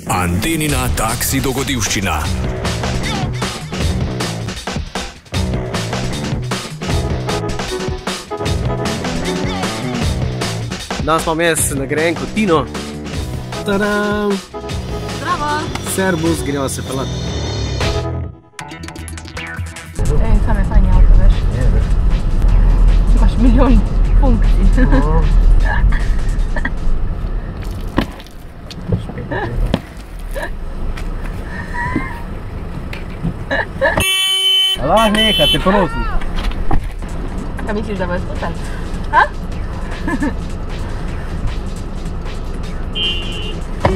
Antenina taksi dogodivščina. Danes imam jaz nagrajen kot Tino. Tadam! Bravo! Servus, gremo se pelat. Ej, sam je fajn avto, veš? Je, veš. Imaš milijon funkcij. Lahko nekaj, te prosim. Kaj misliš, da bojo spustali? Ha?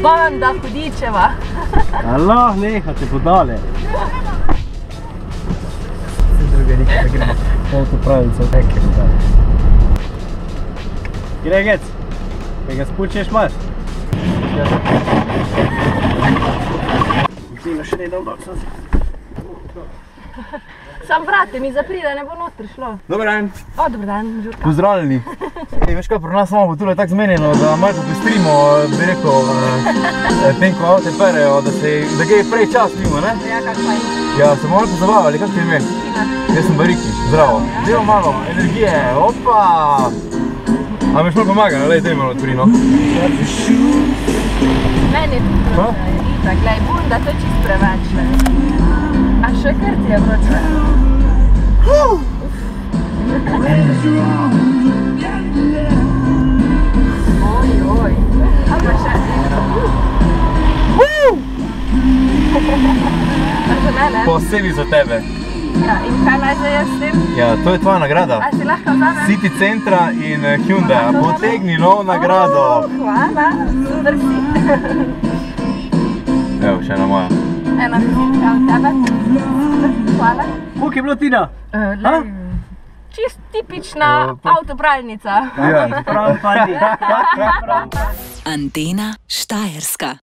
Banda hudičeva. Lahko nekaj, te podale. Vse druge nekaj, da gremo avtopravico, nekaj podale. Gregec, kaj ga spučeš imaš? Zima še ne dobro, sem se. Sam vrate mi zapri, da ne bo not prišlo. Dobar dan. O, dober dan, Žurka. Pozdravljeni. Veš kaj, pri nas imamo tule tako zmenjeno, da malo popestrimo, bi rekel, tem, ko avte perejo, da gre prej čas mimo, ne? Ja, kak fajn. Ja, se malo pozabavali, kak ti je ime? Tina. Jaz sem Bariki, zdravo. Dajmo malo energije, opa! A mi šlo pomaga, lej, daj malo odpri, no. Meni je tudi vroče, itak, glej, bunda, to je čist preveč, ne. A še kar ti je vroče. Oj. A pa še. A že ne? Posebej za tebe. Ja, in kaj naj zdaj jaz s tem? Ja, to je tvoja nagrada. A si lahko vzamem? City Centra in Hyundai, potegni novo nagrado. Hvala, super si. Evo, še ena moja. Ena vizitka od tebe. Hvala. Koliko je bilo, Tina? Lej, čist tipična avtopralnica. Ja. Prav pa ni. Antena Štajerska.